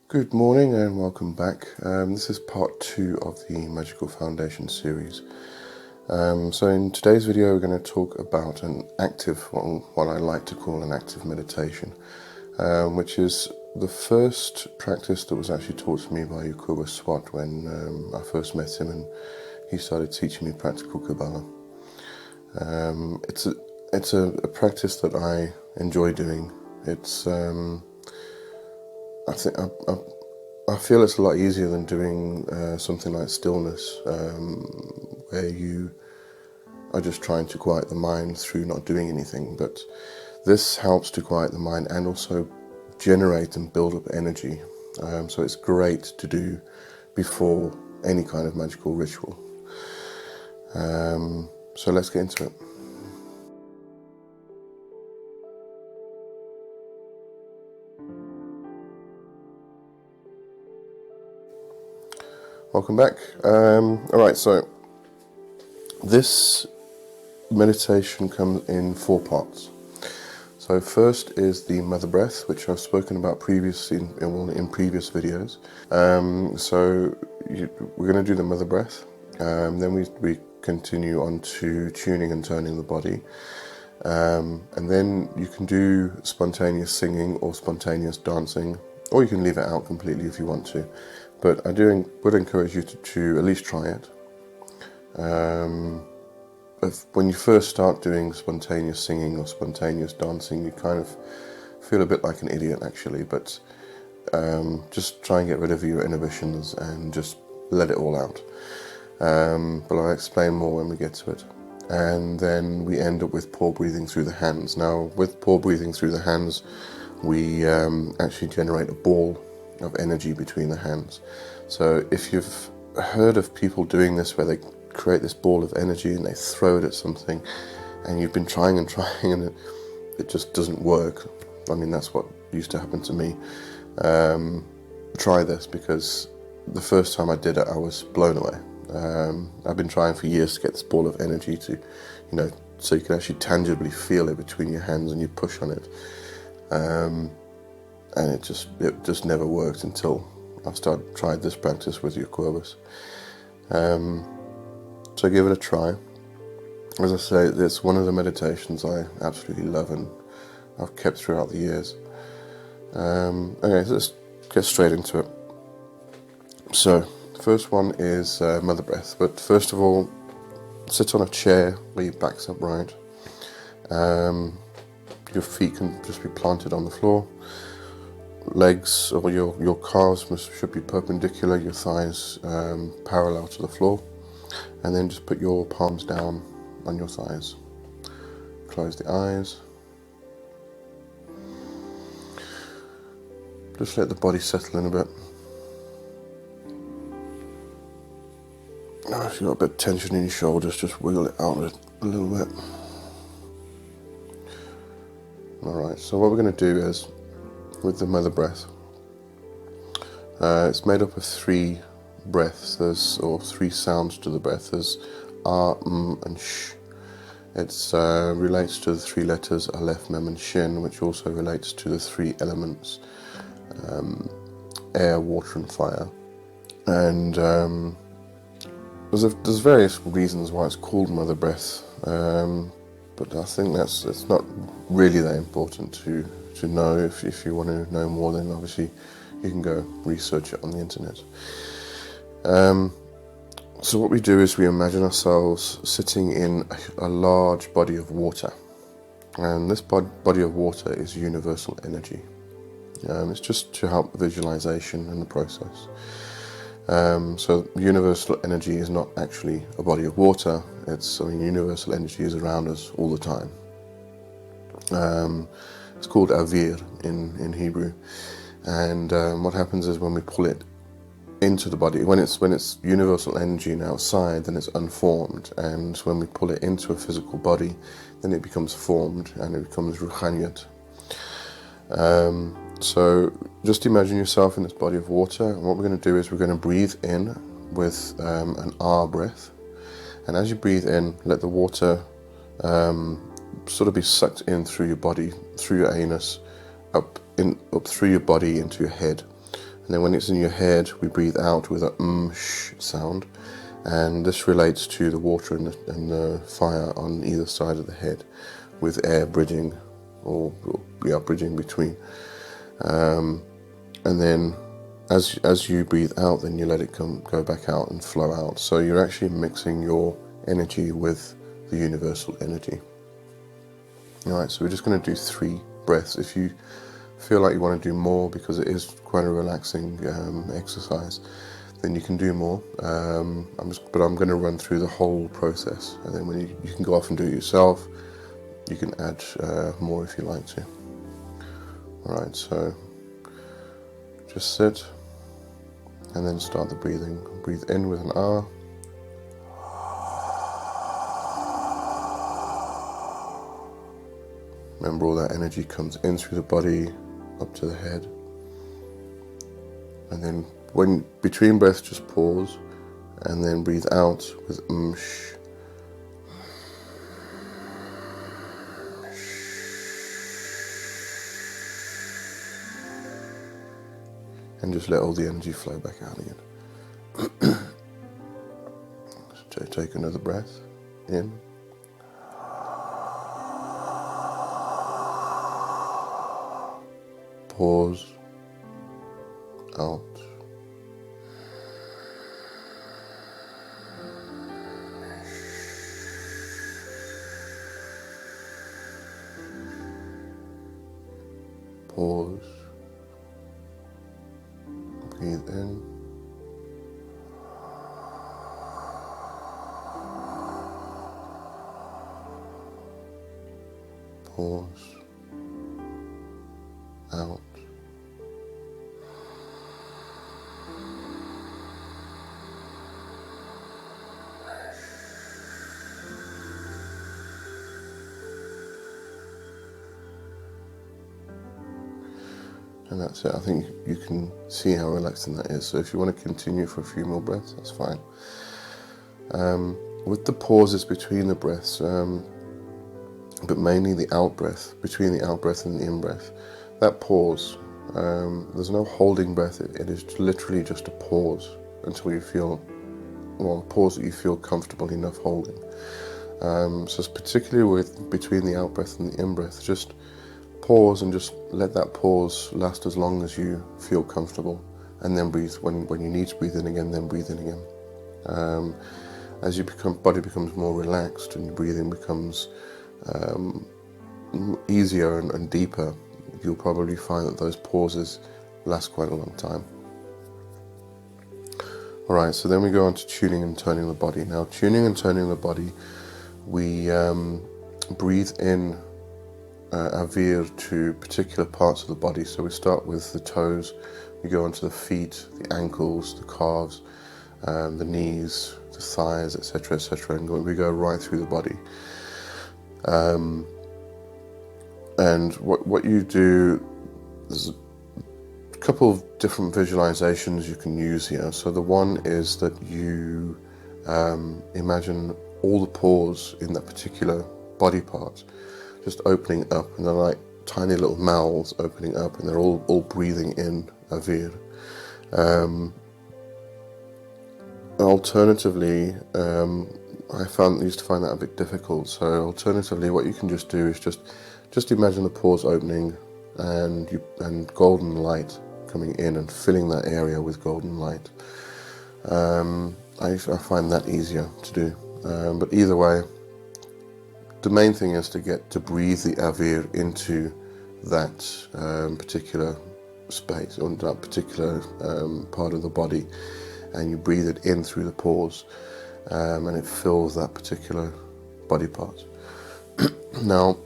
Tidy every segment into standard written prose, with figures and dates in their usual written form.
Good morning and welcome back. This is part 2 of the Magical Foundation series. So in today's video we're going to talk about an active, what I like to call an active meditation, which is the first practice that was actually taught to me by Jacobus Swart when I first met him and he started teaching me Practical Kabbalah. It's a practice that I enjoy doing. I feel it's a lot easier than doing something like stillness, where you are just trying to quiet the mind through not doing anything. But this helps to quiet the mind and also generate and build up energy. So it's great to do before any kind of magical ritual. So let's get into it. Welcome back. Alright, so this meditation comes in 4 parts. So first is the mother breath, which I've spoken about previously in previous videos. We're going to do the mother breath. Then we continue on to tuning and toning the body. And then you can do spontaneous singing or spontaneous dancing, or you can leave it out completely if you want to. But I would encourage you to at least try it. When you first start doing spontaneous singing or spontaneous dancing, you kind of feel a bit like an idiot actually, but just try and get rid of your inhibitions and just let it all out. But I'll explain more when we get to it. And then we end up with pour breathing through the hands. Now, with pour breathing through the hands, we actually generate a ball of energy between the hands. So if you've heard of people doing this where they create this ball of energy and they throw it at something and you've been trying and it just doesn't work, I mean, that's what used to happen to me. Try this, because the first time I did it I was blown away. I've been trying for years to get this ball of energy to, so you can actually tangibly feel it between your hands and you push on it. And it just never worked until I tried this practice with Jacobus. So give it a try. As I say, it's one of the meditations I absolutely love and I've kept throughout the years. Okay, so let's get straight into it. So, the first one is mother breath. But first of all, sit on a chair where your back's upright. Your feet can just be planted on the floor. Legs or your calves should be perpendicular, your thighs parallel to the floor, and then just put your palms down on your thighs. Close the eyes. Just let the body settle in a bit. Now, if you've got a bit of tension in your shoulders, just wiggle it out a little bit. Alright, so what we're going to do is, with the mother breath, it's made up of 3 breaths, or 3 sounds to the breath. There's R, and sh. It relates to the 3 letters Aleph, Mem and Shin, which also relates to the 3 elements, air, water and fire. And there's various reasons why it's called mother breath, but I think it's not really that important to know. If you want to know more, then obviously you can go research it on the internet. So what we do is we imagine ourselves sitting in a large body of water, and this body of water is universal energy. It's just to help visualization in the process. So universal energy is not actually a body of water. Universal energy is around us all the time. It's called avir in Hebrew, and what happens is when we pull it into the body, when it's universal energy and outside, then it's unformed, and when we pull it into a physical body, then it becomes formed and it becomes ruhaniyat. So just imagine yourself in this body of water, and what we're going to do is we're going to breathe in with an R breath, and as you breathe in, let the water sort of be sucked in through your body, through your anus, up through your body into your head, And then when it's in your head, we breathe out with a sh sound. And this relates to the water and the fire on either side of the head, with air bridging, or bridging between. And then as you breathe out, then you let it go back out and flow out. So you're actually mixing your energy with the universal energy. Alright, so we're just going to do 3 breaths. If you feel like you want to do more, because it is quite a relaxing exercise, then you can do more. But I'm going to run through the whole process, and then when you can go off and do it yourself. You can add more if you like to. Alright, so just sit and then start the breathing. Breathe in with an R. Remember, all that energy comes in through the body up to the head. And then when between breaths, just pause and then breathe out with sh. And just let all the energy flow back out again. So take another breath in. Pause. Out. Pause. Breathe in. Pause. Out. And that's it. I think you can see how relaxing that is. So if you want to continue for a few more breaths, that's fine. With the pauses between the breaths, but mainly the out breath, between the out breath and the in breath, that pause, there's no holding breath. It is literally just a pause until you feel, a pause that you feel comfortable enough holding. So it's particularly with between the out breath and the in breath, just pause and just let that pause last as long as you feel comfortable, and then breathe when you need to breathe in again, then breathe in again. As your body becomes more relaxed and your breathing becomes easier and deeper, you'll probably find that those pauses last quite a long time. Alright, so then we go on to tuning and turning the body. Now, tuning and turning the body, we breathe in avir to particular parts of the body. So we start with the toes, we go onto the feet, the ankles, the calves, the knees, the thighs, etc., etc., and we go right through the body. And what you do, there's a couple of different visualizations you can use here. So the one is that you imagine all the pores in that particular body part just opening up, and they're like tiny little mouths opening up, and they're all breathing in avir. Alternatively, I used to find that a bit difficult. So alternatively, what you can just do is just imagine the pores opening and golden light coming in and filling that area with golden light. I find that easier to do. But either way, the main thing is to breathe the avir into that particular space, or that particular part of the body, and you breathe it in through the pores, and it fills that particular body part. Now,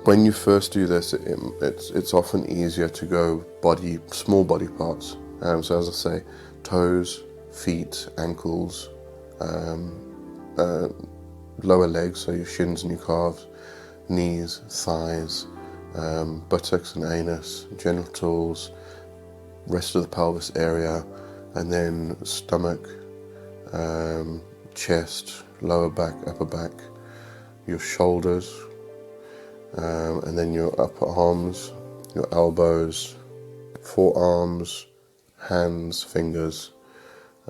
when you first do this, it's often easier to go small body parts. So as I say, toes, feet, ankles, lower legs, so your shins and your calves, knees, thighs, buttocks and anus, genitals, rest of the pelvis area, and then stomach, chest, lower back, upper back, your shoulders, and then your upper arms, your elbows, forearms, hands, fingers,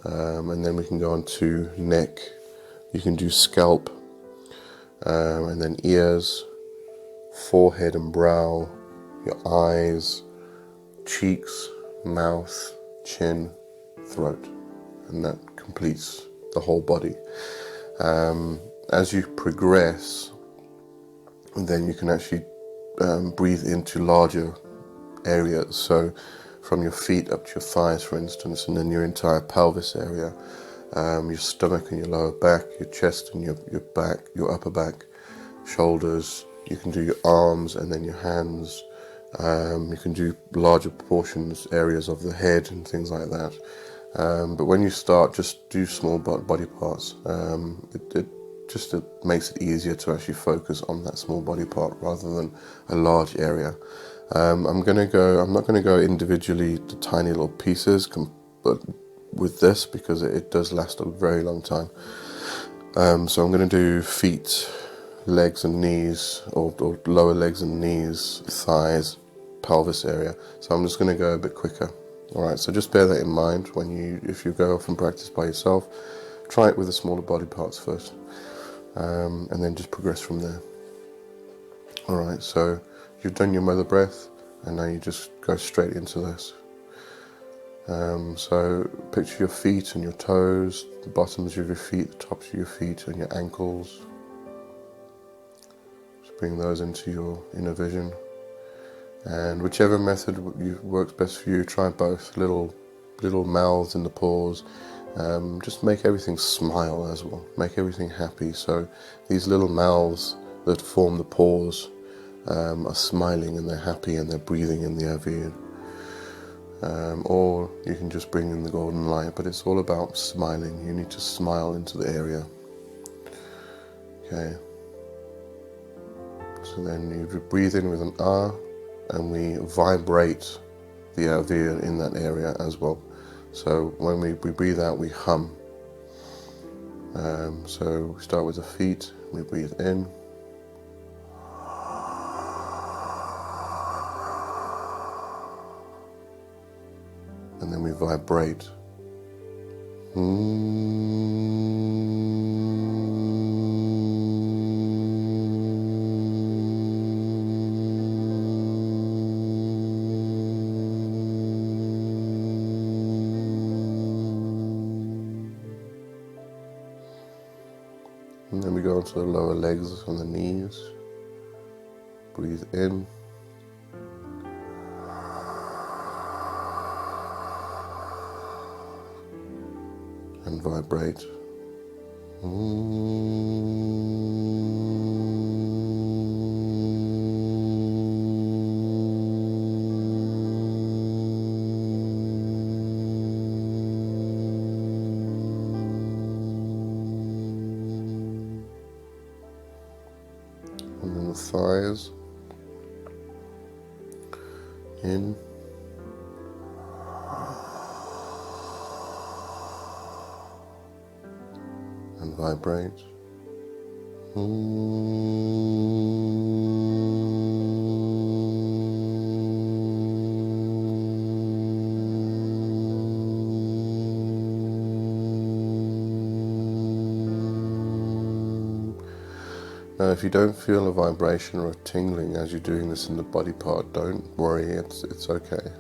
and then we can go on to neck. You can do scalp, and then ears, forehead and brow, your eyes, cheeks, mouth, chin, throat, and that completes the whole body. As you progress, then you can actually breathe into larger areas, so from your feet up to your thighs, for instance, and then your entire pelvis area, your stomach and your lower back, your chest and your back, your upper back, shoulders. You can do your arms and then your hands. You can do larger portions, areas of the head and things like that. But when you start, just do small body parts. It makes it easier to actually focus on that small body part rather than a large area. I'm not going to go individually to tiny little pieces, but with this, because it does last a very long time. So I'm going to do feet, legs and knees, or lower legs and knees, thighs, pelvis area. So I'm just going to go a bit quicker. All right, so just bear that in mind if you go off and practice by yourself. Try it with the smaller body parts first, and then just progress from there. All right, so you've done your mother breath, and now you just go straight into this. So picture your feet and your toes, the bottoms of your feet, the tops of your feet, and your ankles. Just bring those into your inner vision. And whichever method works best for you, try both. Little mouths in the paws. Just make everything smile as well. Make everything happy. So these little mouths that form the paws are smiling and they're happy and they're breathing in the Avir. Or you can just bring in the golden light, but it's all about smiling. You need to smile into the area. Okay. So then you breathe in with an ah, and we vibrate the Avir in that area as well. So when we breathe out, we hum. So we start with the feet, we breathe in. And then we vibrate. And then we go onto the lower legs and the knees. Breathe in. And vibrate. And then the thighs. In. And vibrate. Now, if you don't feel a vibration or a tingling as you're doing this in the body part, don't worry, it's okay.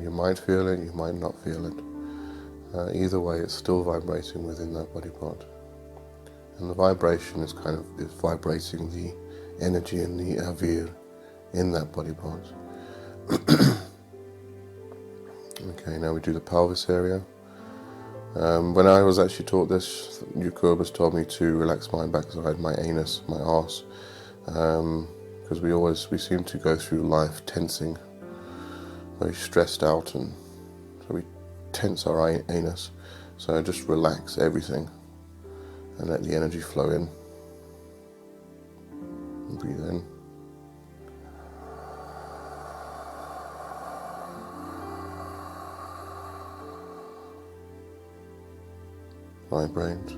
You might feel it, you might not feel it. Either way, it's still vibrating within that body part. And the vibration is vibrating the energy and the Avir in that body part. Okay, now we do the pelvis area. When I was actually taught this, Jacobus told me to relax my backside, my anus, my arse, because we seem to go through life tensing, very stressed out, and so we tense our anus. So just relax everything and let the energy flow in. And breathe in. Vibrate.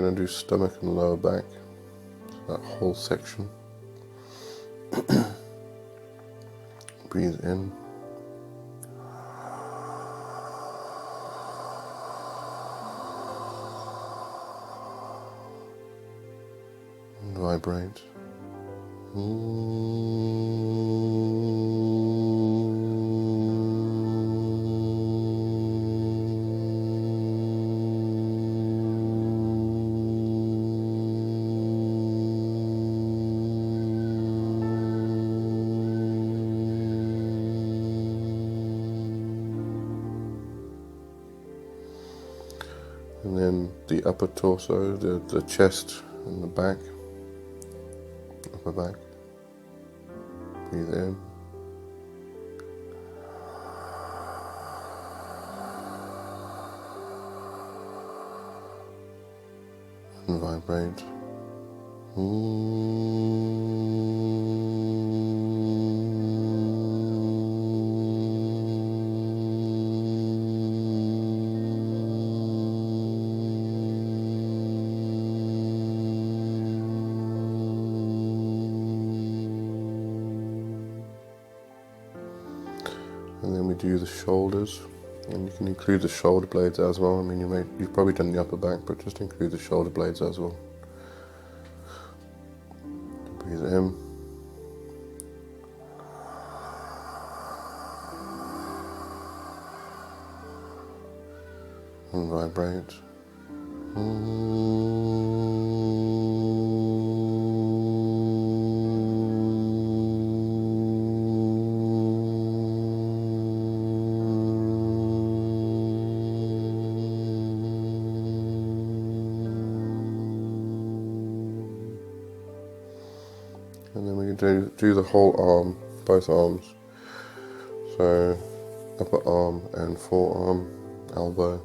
going to do stomach and lower back, that whole section. Breathe in. And vibrate. And then the upper torso, the chest and the back, upper back. Breathe in. And vibrate. And then we do the shoulders, and you can include the shoulder blades as well. I mean, you've probably done the upper back, but just include the shoulder blades as well. Breathe in. And vibrate. And then we can do the whole arm, both arms. So upper arm and forearm, elbow.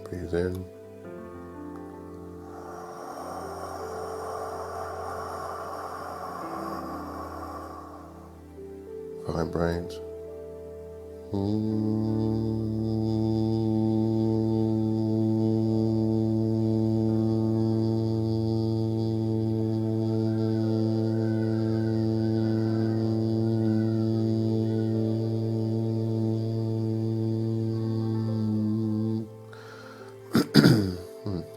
Breathe in. Vibrate.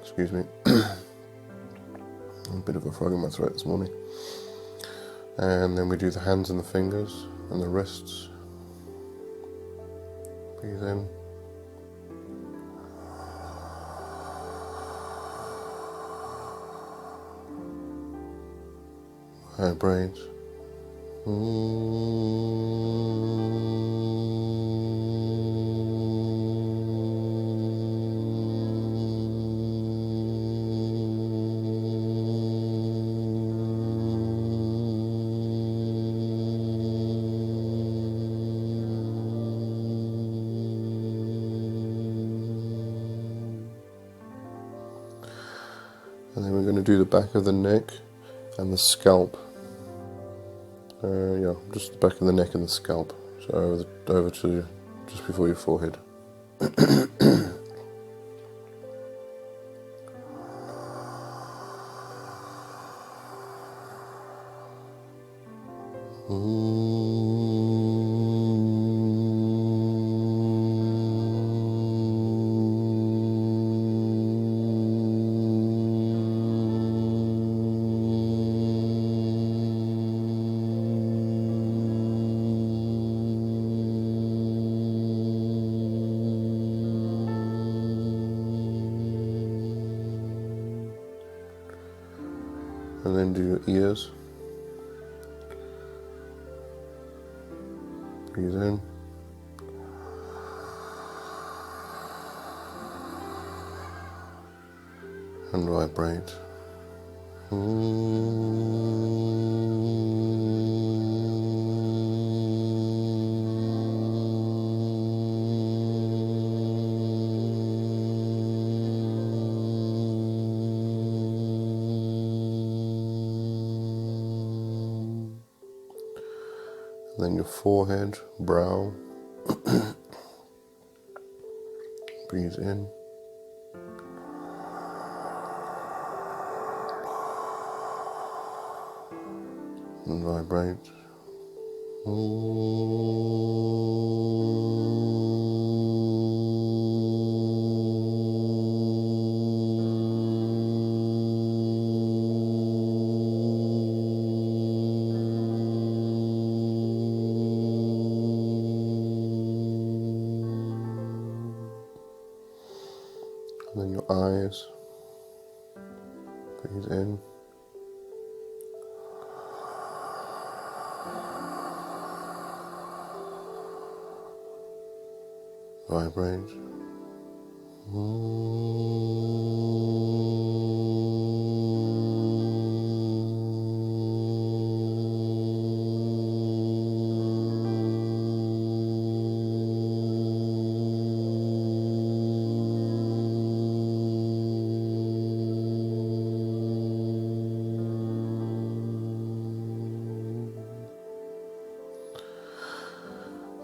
Excuse me. A bit of a frog in my throat this morning. And then we do the hands and the fingers and the wrists. Breathe in. Vibrate. And then we're going to do the back of the neck and the scalp. Yeah, just the back of the neck and the scalp. So over to just before your forehead. And then do your ears. Breathe in. And vibrate. And then your forehead, brow. Breathe in and vibrate. And then your eyes, breathe in. Vibrate.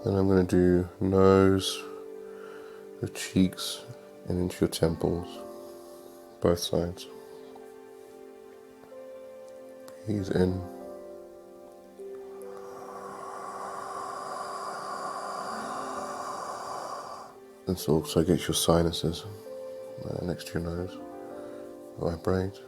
Then I'm going to do nose, your cheeks, and into your temples, both sides. Breathe in. This also gets your sinuses next to your nose. Vibrate.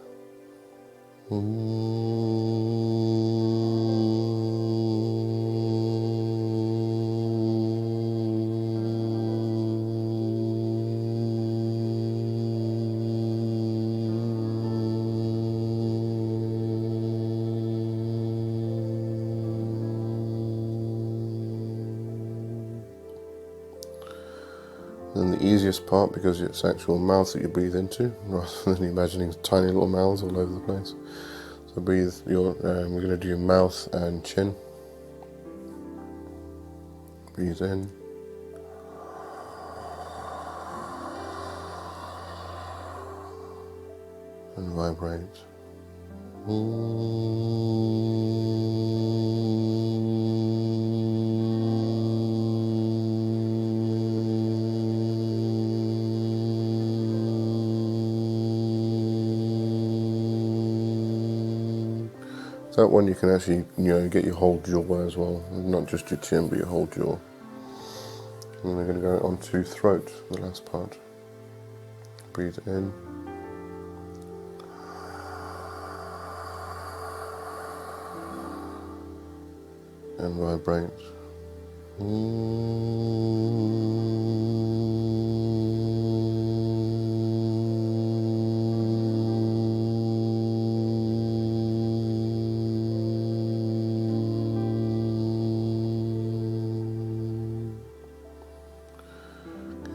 Then the easiest part, because it's actual mouth that you breathe into, rather than imagining tiny little mouths all over the place. So breathe we're going to do mouth and chin. Breathe in. And vibrate. That one you can actually, get your whole jaw as well, not just your chin, but your whole jaw. And then we're going to go on to throat, the last part. Breathe in. And vibrate.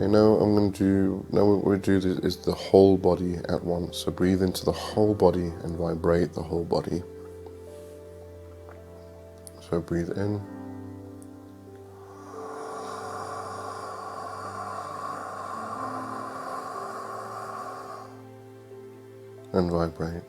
Okay, now what we do is the whole body at once. So breathe into the whole body and vibrate the whole body. So breathe in. And vibrate.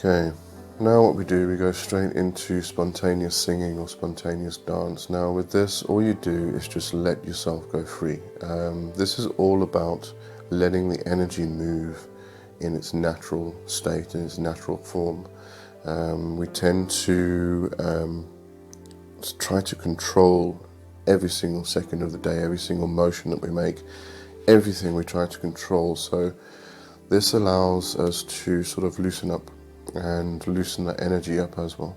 Okay, now what we do, we go straight into spontaneous singing or spontaneous dance. Now with this, all you do is just let yourself go free. This is all about letting the energy move in its natural state, in its natural form. We tend to try to control every single second of the day, every single motion that we make, everything we try to control. So this allows us to sort of loosen up and loosen that energy up as well.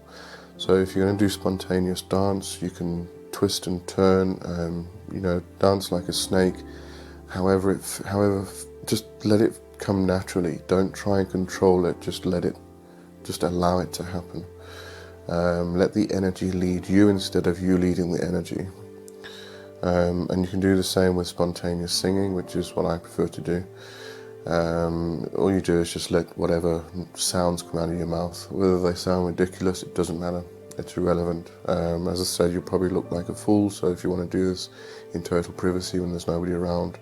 So if you're going to do spontaneous dance, you can twist and turn, dance like a snake. However, just let it come naturally. Don't try and control it. Just allow it to happen. Let the energy lead you instead of you leading the energy. And you can do the same with spontaneous singing, which is what I prefer to do. All you do is just let whatever sounds come out of your mouth. Whether they sound ridiculous, it doesn't matter. it's irrelevant. As I said, you probably look like a fool, so if you want to do this in total privacy when there's nobody around,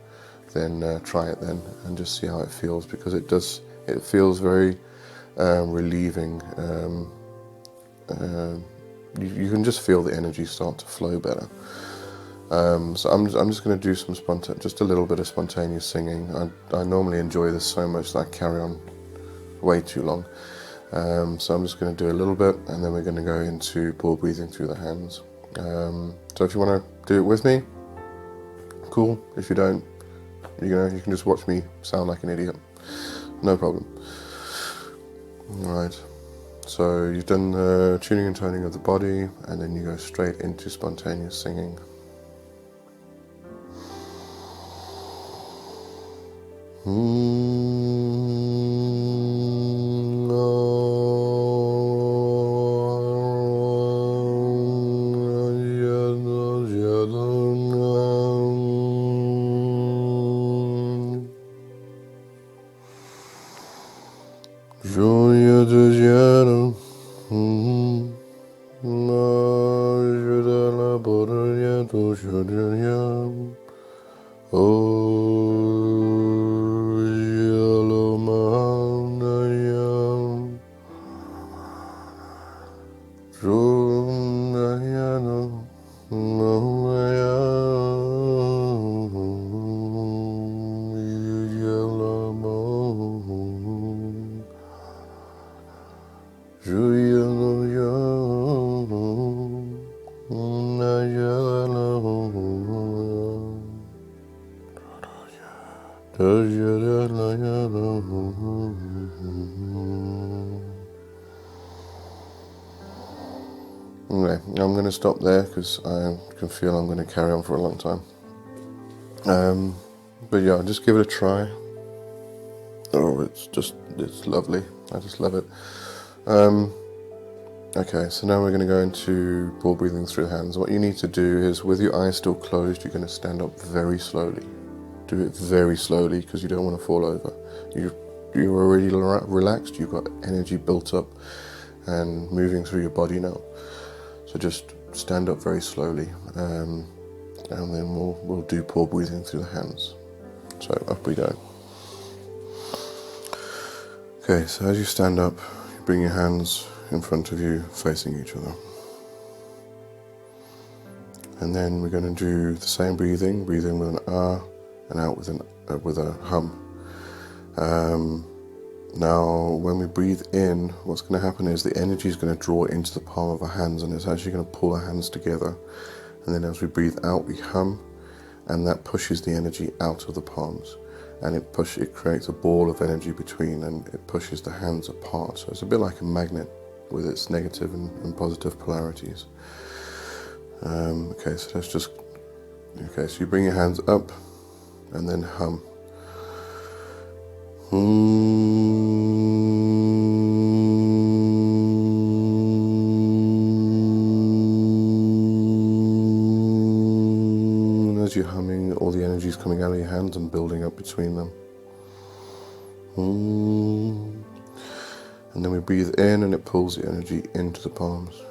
then try it then and just see how it feels, because it feels very relieving. You can just feel the energy start to flow better. So I'm just going to do some just a little bit of spontaneous singing. I normally enjoy this so much that I carry on way too long. So I'm just going to do a little bit, and then we're going to go into ball breathing through the hands. So if you want to do it with me, cool. If you don't, you can just watch me sound like an idiot. No problem. Alright, so you've done the tuning and toning of the body, and then you go straight into spontaneous singing. Anyway, I'm going to stop there because I can feel I'm going to carry on for a long time. But yeah, just give it a try. Oh, it's lovely. I just love it. Okay, so now we're going to go into ball breathing through the hands. What you need to do is, with your eyes still closed, you're going to stand up very slowly. Do it very slowly because you don't want to fall over. You're already relaxed, you've got energy built up and moving through your body now. So just stand up very slowly, and then we'll do ball breathing through the hands. So up we go. Okay, so as you stand up, you bring your hands in front of you, facing each other. And then we're going to do the same breathing with an ah and out with a hum. Now, when we breathe in, what's going to happen is the energy is going to draw into the palm of our hands, and it's actually going to pull our hands together. And then as we breathe out, we hum, and that pushes the energy out of the palms. And it creates a ball of energy between, and it pushes the hands apart. So it's a bit like a magnet with its negative and positive polarities. Okay, so so you bring your hands up and then hum. And as you're humming, all the energy is coming out of your hands and building up between them. And then we breathe in, and it pulls the energy into the palms.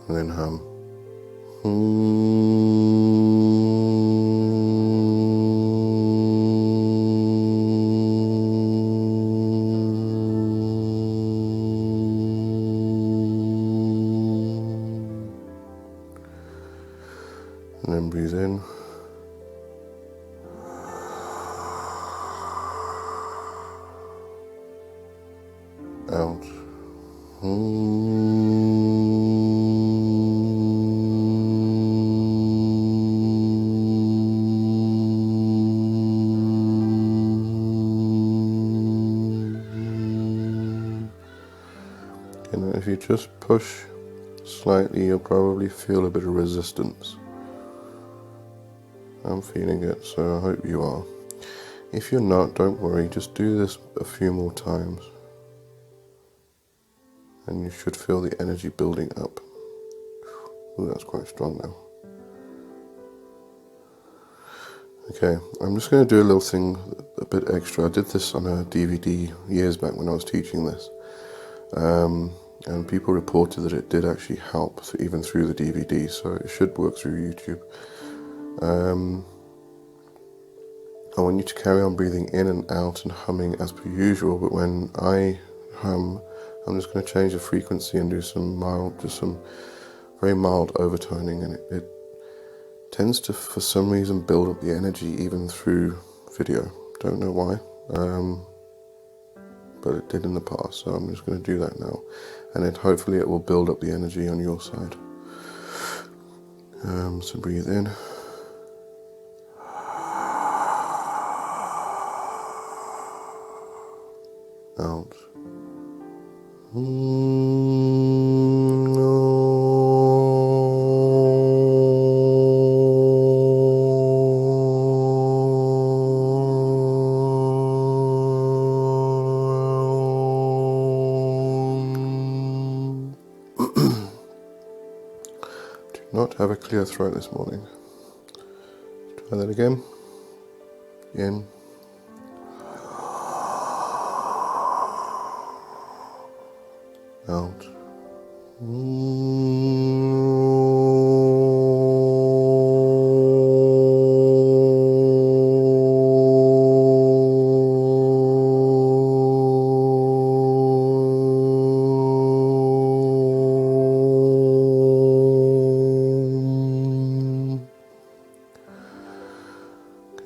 And then hum. And then breathe in. Out. And if you just push slightly, you'll probably feel a bit of resistance. I'm feeling it, so I hope you are. If you're not, don't worry, just do this a few more times. And you should feel the energy building up. Ooh, that's quite strong now. Okay, I'm just going to do a bit extra. I did this on a DVD years back when I was teaching this, and people reported that it did actually help, even through the DVD, so it should work through YouTube. I want you to carry on breathing in and out and humming as per usual, but when I hum, I'm just going to change the frequency and do some very mild overtoning, and it tends to, for some reason, build up the energy even through video. Don't know why, but it did in the past, so I'm just going to do that now, and hopefully it will build up the energy on your side. So breathe in. Out. Do not have a clear throat this morning. Try that again. In. Out.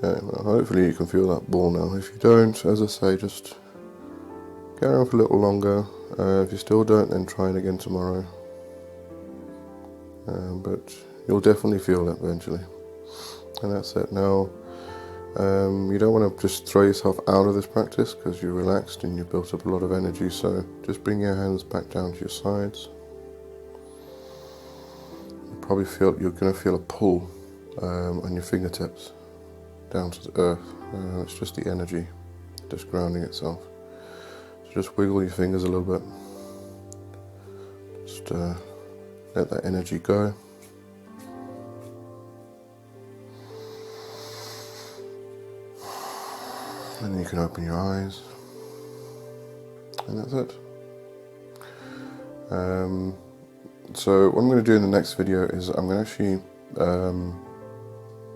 Okay, well, hopefully you can feel that ball now. If you don't, as I say, just carry on for a little longer. If you still don't, then try it again tomorrow. But you'll definitely feel it eventually. And that's it. Now, you don't want to just throw yourself out of this practice because you're relaxed and you've built up a lot of energy. So just bring your hands back down to your sides. You're going to feel a pull on your fingertips down to the earth. It's just the energy, just grounding itself. So just wiggle your fingers a little bit. Just let that energy go. And then you can open your eyes. And that's it. So what I'm going to do in the next video is I'm going to actually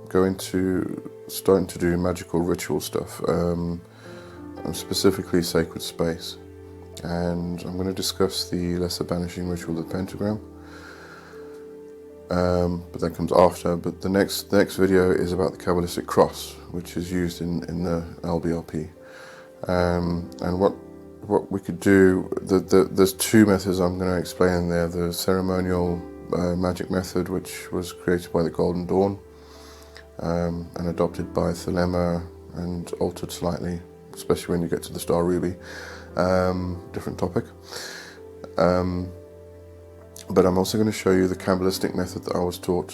go into starting to do magical ritual stuff, and specifically sacred space, and I'm going to discuss the lesser banishing ritual of the pentagram, but that comes after. But the next video is about the Kabbalistic cross, which is used in the LBRP, and what we could do. There's two methods I'm going to explain there. The ceremonial magic method, which was created by the Golden Dawn, and adopted by Thelema and altered slightly, especially when you get to the Star Ruby. Different topic. But I'm also going to show you the Kabbalistic method that I was taught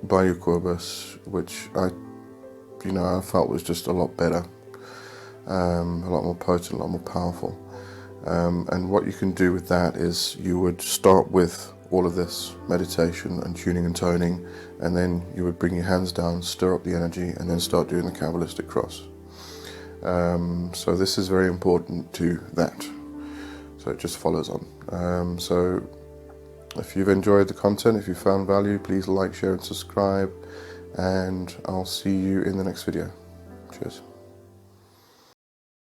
by Jacobus, which I felt was just a lot better, a lot more potent, a lot more powerful. And what you can do with that is you would start with all of this meditation and tuning and toning, and then you would bring your hands down, stir up the energy, and then start doing the Kabbalistic cross. So this is very important to that. So it just follows on. So if you've enjoyed the content, if you found value, please like, share and subscribe, and I'll see you in the next video. Cheers.